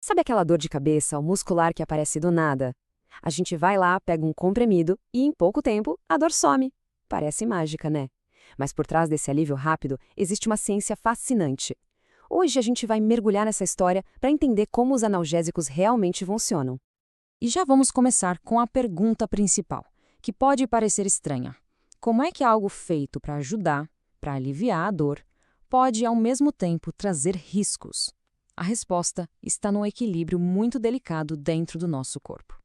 Sabe aquela dor de cabeça ou muscular que aparece do nada? A gente vai lá, pega um comprimido e, em pouco tempo, a dor some. Parece mágica, né? Mas por trás desse alívio rápido, existe uma ciência fascinante. Hoje a gente vai mergulhar nessa história para entender como os analgésicos realmente funcionam. E já vamos começar com a pergunta principal, que pode parecer estranha. Como é que algo feito para ajudar, para aliviar a dor, pode ao mesmo tempo trazer riscos? A resposta está num equilíbrio muito delicado dentro do nosso corpo.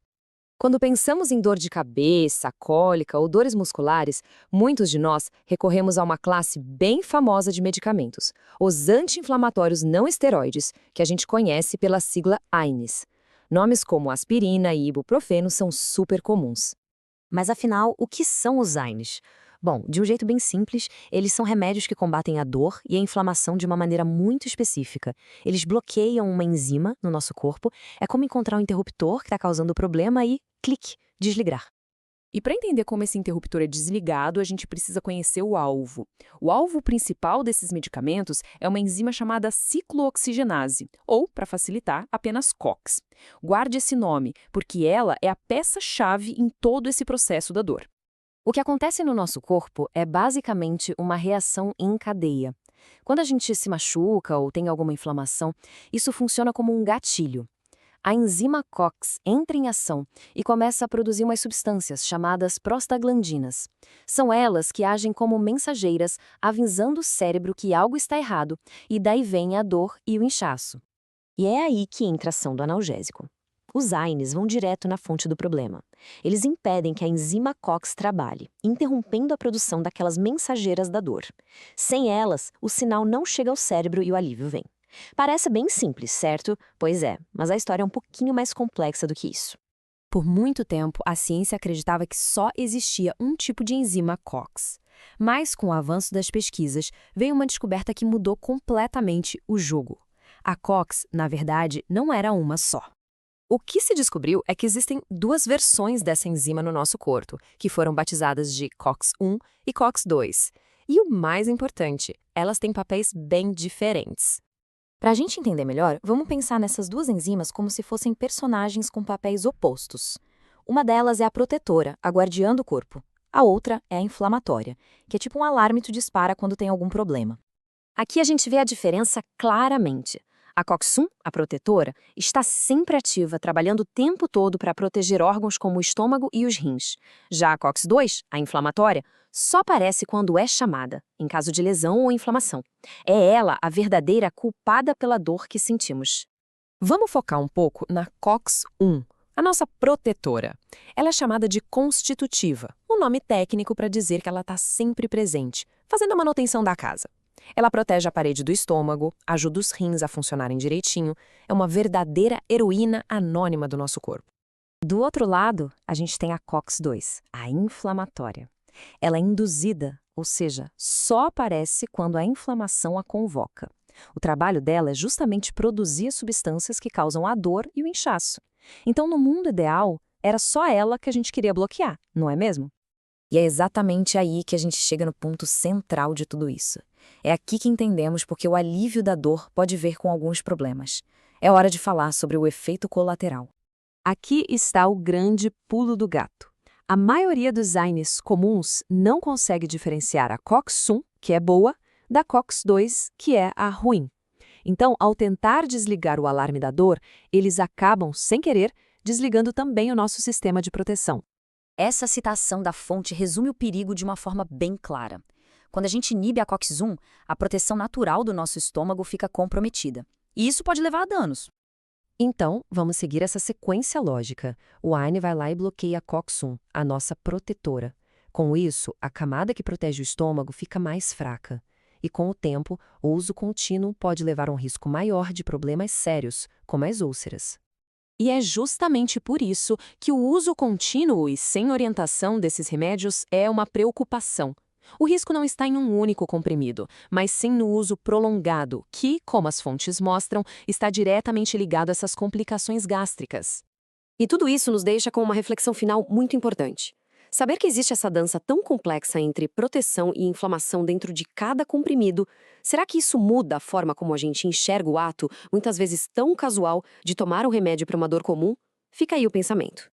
Quando pensamos em dor de cabeça, cólica ou dores musculares, muitos de nós recorremos a uma classe bem famosa de medicamentos, os anti-inflamatórios não esteroides, que a gente conhece pela sigla AINES. Nomes como aspirina e ibuprofeno são super comuns. Mas afinal, o que são os AINES? Bom, de um jeito bem simples, eles são remédios que combatem a dor e a inflamação de uma maneira muito específica. Eles bloqueiam uma enzima no nosso corpo, é como encontrar um interruptor que está causando o problema e, clique, desligar. E para entender como esse interruptor é desligado, a gente precisa conhecer o alvo. O alvo principal desses medicamentos é uma enzima chamada ciclooxigenase, ou, para facilitar, apenas COX. Guarde esse nome, porque ela é a peça-chave em todo esse processo da dor. O que acontece no nosso corpo é basicamente uma reação em cadeia. Quando a gente se machuca ou tem alguma inflamação, isso funciona como um gatilho. A enzima COX entra em ação e começa a produzir umas substâncias chamadas prostaglandinas. São elas que agem como mensageiras, avisando o cérebro que algo está errado, e daí vem a dor e o inchaço. E é aí que entra a ação do analgésico. Os AINES vão direto na fonte do problema. Eles impedem que a enzima COX trabalhe, interrompendo a produção daquelas mensageiras da dor. Sem elas, o sinal não chega ao cérebro e o alívio vem. Parece bem simples, certo? Pois é, mas a história é um pouquinho mais complexa do que isso. Por muito tempo, a ciência acreditava que só existia um tipo de enzima COX. Mas, com o avanço das pesquisas, veio uma descoberta que mudou completamente o jogo. A COX, na verdade, não era uma só. O que se descobriu é que existem duas versões dessa enzima no nosso corpo, que foram batizadas de COX-1 e COX-2. E o mais importante, elas têm papéis bem diferentes. Para a gente entender melhor, vamos pensar nessas duas enzimas como se fossem personagens com papéis opostos. Uma delas é a protetora, a guardiã do corpo. A outra é a inflamatória, que é tipo um alarme que dispara quando tem algum problema. Aqui a gente vê a diferença claramente. A COX-1, a protetora, está sempre ativa, trabalhando o tempo todo para proteger órgãos como o estômago e os rins. Já a COX-2, a inflamatória, só aparece quando é chamada, em caso de lesão ou inflamação. É ela a verdadeira culpada pela dor que sentimos. Vamos focar um pouco na COX-1, a nossa protetora. Ela é chamada de constitutiva, um nome técnico para dizer que ela está sempre presente, fazendo a manutenção da casa. Ela protege a parede do estômago, ajuda os rins a funcionarem direitinho, é uma verdadeira heroína anônima do nosso corpo. Do outro lado, a gente tem a COX-2, a inflamatória. Ela é induzida, ou seja, só aparece quando a inflamação a convoca. O trabalho dela é justamente produzir as substâncias que causam a dor e o inchaço. Então, no mundo ideal, era só ela que a gente queria bloquear, não é mesmo? E é exatamente aí que a gente chega no ponto central de tudo isso. É aqui que entendemos porque o alívio da dor pode vir com alguns problemas. É hora de falar sobre o efeito colateral. Aqui está o grande pulo do gato. A maioria dos AINES comuns não consegue diferenciar a COX-1, que é boa, da COX-2, que é a ruim. Então, ao tentar desligar o alarme da dor, eles acabam, sem querer, desligando também o nosso sistema de proteção. Essa citação da fonte resume o perigo de uma forma bem clara. Quando a gente inibe a COX-1, a proteção natural do nosso estômago fica comprometida. E isso pode levar a danos. Então, vamos seguir essa sequência lógica. O AINE vai lá e bloqueia a COX-1, a nossa protetora. Com isso, a camada que protege o estômago fica mais fraca. E com o tempo, o uso contínuo pode levar a um risco maior de problemas sérios, como as úlceras. E é justamente por isso que o uso contínuo e sem orientação desses remédios é uma preocupação. O risco não está em um único comprimido, mas sim no uso prolongado, que, como as fontes mostram, está diretamente ligado a essas complicações gástricas. E tudo isso nos deixa com uma reflexão final muito importante. Saber que existe essa dança tão complexa entre proteção e inflamação dentro de cada comprimido, será que isso muda a forma como a gente enxerga o ato, muitas vezes tão casual, de tomar um remédio para uma dor comum? Fica aí o pensamento.